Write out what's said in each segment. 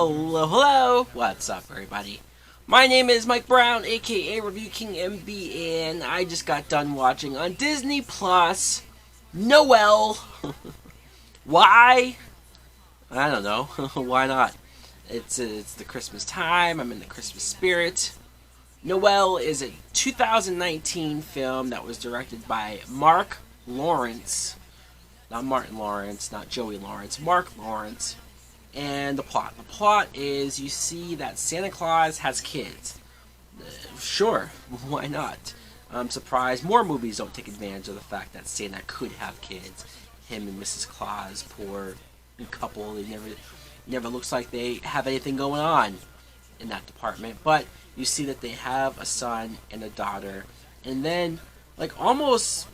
Hello! What's up, everybody? My name is Mike Brown, aka Review King MB, and I just got done watching on Disney Plus Noelle. Why? I don't know. Why not? It's the Christmas time. I'm in the Christmas spirit. Noelle is a 2019 film that was directed by Mark Lawrence. Not Martin Lawrence, not Joey Lawrence. Mark Lawrence. And the plot. The plot is you see that Santa Claus has kids. Sure, why not? I'm surprised more movies don't take advantage of the fact that Santa could have kids. Him and Mrs. Claus, poor couple, they never looks like they have anything going on in that department. But you see that they have a son and a daughter, and then like almost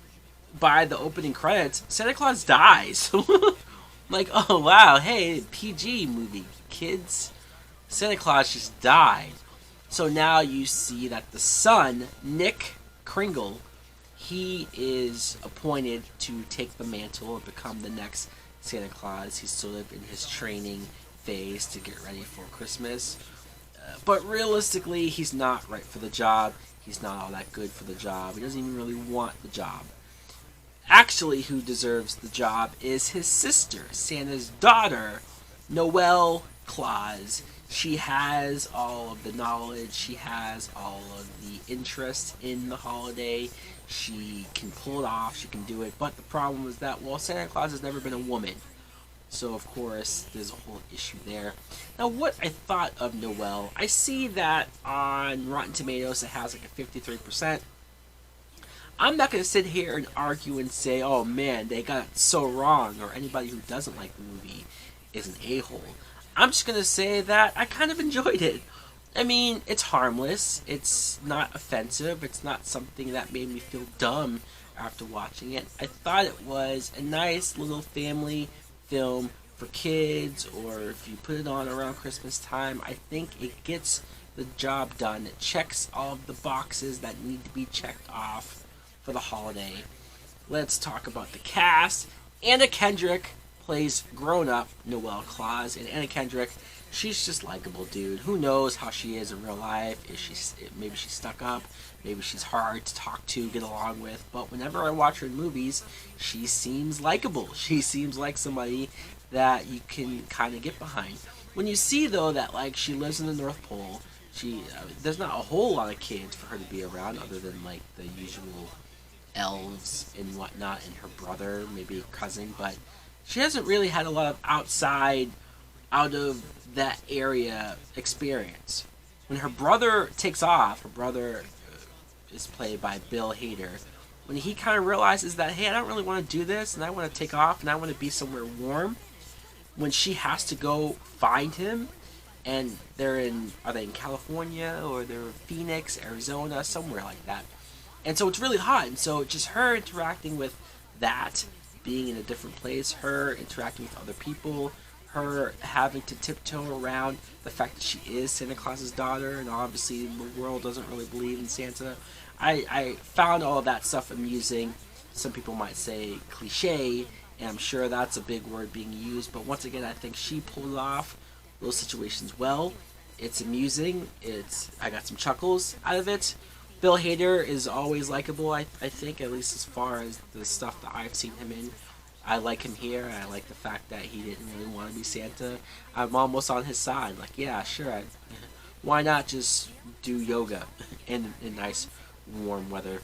by the opening credits, Santa Claus dies. Like, oh wow, hey, PG movie, kids. Santa Claus just died. So now you see that the son, Nick Kringle, he is appointed to take the mantle and become the next Santa Claus. He's sort of in his training phase to get ready for Christmas. But realistically, he's not right for the job. He's not all that good for the job. He doesn't even really want the job. Actually, who deserves the job is his sister, Santa's daughter, Noelle Claus. She has all of the knowledge, she has all of the interest in the holiday, she can pull it off, she can do it, but the problem is that, well, Santa Claus has never been a woman. So, of course, there's a whole issue there. Now, what I thought of Noelle, I see that on Rotten Tomatoes it has like a 53%. I'm not going to sit here and argue and say, oh man, they got it so wrong, or anybody who doesn't like the movie is an a-hole. I'm just going to say that I kind of enjoyed it. I mean, it's harmless, it's not offensive, it's not something that made me feel dumb after watching it. I thought it was a nice little family film for kids, or if you put it on around Christmas time. I think it gets the job done. It checks all of the boxes that need to be checked off for the holiday. Let's talk about the cast. Anna Kendrick plays grown-up Noelle Claus, and Anna Kendrick, she's just likable, dude. Who knows how she is in real life? Maybe she's stuck up, maybe she's hard to talk to, get along with, but whenever I watch her in movies, she seems likable. She seems like somebody that you can kind of get behind. When you see, though, that like she lives in the North Pole, there's not a whole lot of kids for her to be around other than like the usual elves and whatnot, and her brother, maybe a cousin, but she hasn't really had a lot of out of that area experience. When her brother takes off, her brother is played by Bill Hader, when he kind of realizes that, hey, I don't really want to do this, and I want to take off, and I want to be somewhere warm, when she has to go find him, and are they in California, or they're in Phoenix, Arizona, somewhere like that. And so it's really hot, and so just her interacting with that, being in a different place, her interacting with other people, her having to tiptoe around the fact that she is Santa Claus's daughter, and obviously the world doesn't really believe in Santa. I found all of that stuff amusing. Some people might say cliche, and I'm sure that's a big word being used, but once again, I think she pulled off those situations well. It's amusing. I got some chuckles out of it. Bill Hader is always likable, I think, at least as far as the stuff that I've seen him in. I like him here. I like the fact that he didn't really want to be Santa. I'm almost on his side. Like, yeah, sure. Why not just do yoga in nice warm weather?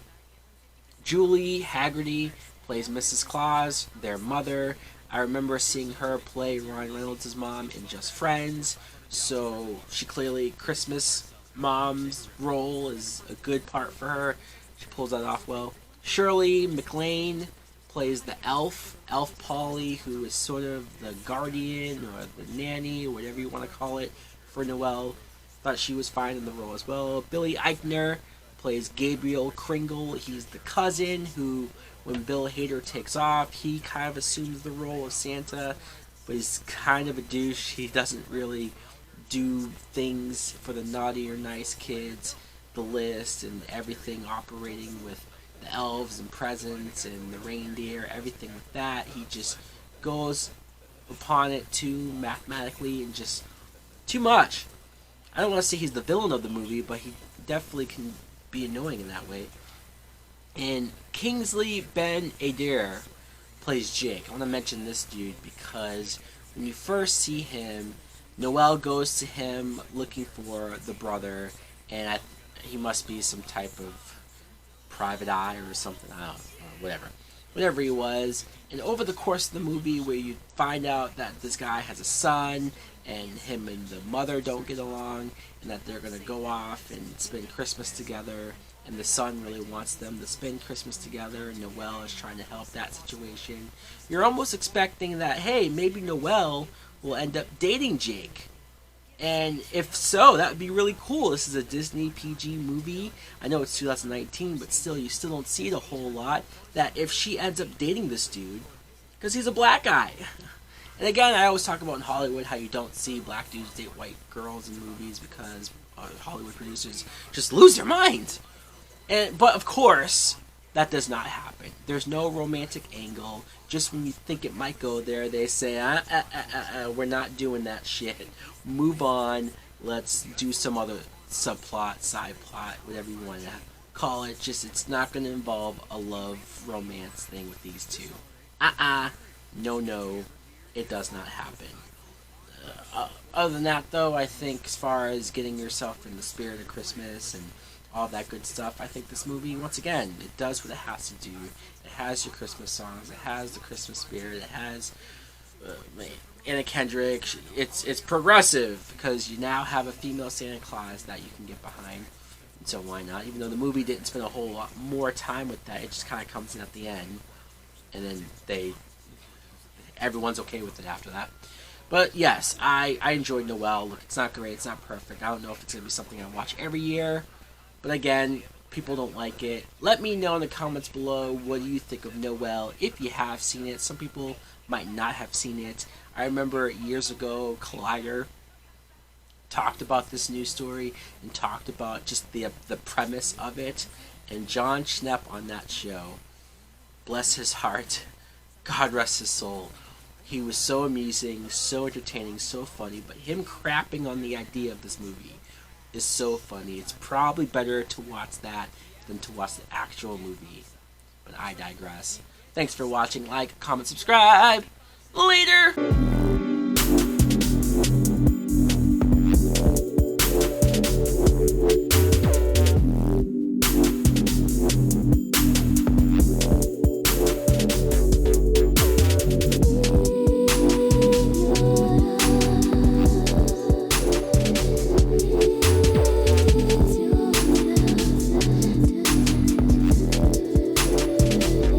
Julie Haggerty plays Mrs. Claus, their mother. I remember seeing her play Ryan Reynolds' mom in Just Friends. So she clearly, Christmas mom's role is a good part for her. She pulls that off well. Shirley MacLaine plays the elf Polly, who is sort of the guardian or the nanny or whatever you want to call it for Noelle. Thought she was fine in the role as well. Billy Eichner plays Gabriel Kringle. He's the cousin who, when Bill Hader takes off, he kind of assumes the role of Santa, but he's kind of a douche. He doesn't really do things for the naughty or nice kids, the list and everything operating with the elves and presents and the reindeer, everything with that. He just goes upon it too mathematically and just Too much. I don't want to say he's the villain of the movie, but he definitely can be annoying in that way. And Kingsley Ben Adir plays Jake. I want to mention this dude because when you first see him, Noelle goes to him looking for the brother, and he must be some type of private eye or something. I don't know, whatever he was. And over the course of the movie, where you find out that this guy has a son, and him and the mother don't get along, and that they're gonna go off and spend Christmas together, and the son really wants them to spend Christmas together, and Noelle is trying to help that situation. You're almost expecting that, hey, maybe Noelle will end up dating Jake. And if so, that would be really cool. This is a Disney PG movie. I know it's 2019, but still, you still don't see it a whole lot. That if she ends up dating this dude, because he's a black guy. And again, I always talk about in Hollywood how you don't see black dudes date white girls in movies because Hollywood producers just lose their minds. But of course, that does not happen. There's no romantic angle. Just when you think it might go there, they say, we're not doing that shit. Move on. Let's do some other subplot, side plot, whatever you want to call it. Just, it's not going to involve a love romance thing with these two. No, it does not happen. Other than that, though, I think as far as getting yourself in the spirit of Christmas and all that good stuff, I think this movie, once again, it does what it has to do. It has your Christmas songs, it has the Christmas spirit, it has Anna Kendrick. It's progressive because you now have a female Santa Claus that you can get behind. So why not? Even though the movie didn't spend a whole lot more time with that, it just kind of comes in at the end, and then everyone's okay with it after that. But yes, I enjoyed Noelle. Look, it's not great, it's not perfect. I don't know if it's gonna be something I watch every year. But again, people don't like it. Let me know in the comments below, what do you think of Noelle, if you have seen it. Some people might not have seen it. I remember years ago, Collider talked about this news story and talked about just the premise of it. And John Schnepp on that show, bless his heart, God rest his soul, he was so amusing, so entertaining, so funny. But him crapping on the idea of this movie is so funny. It's probably better to watch that than to watch the actual movie. But I digress. Thanks for watching. Like, comment, subscribe. Later!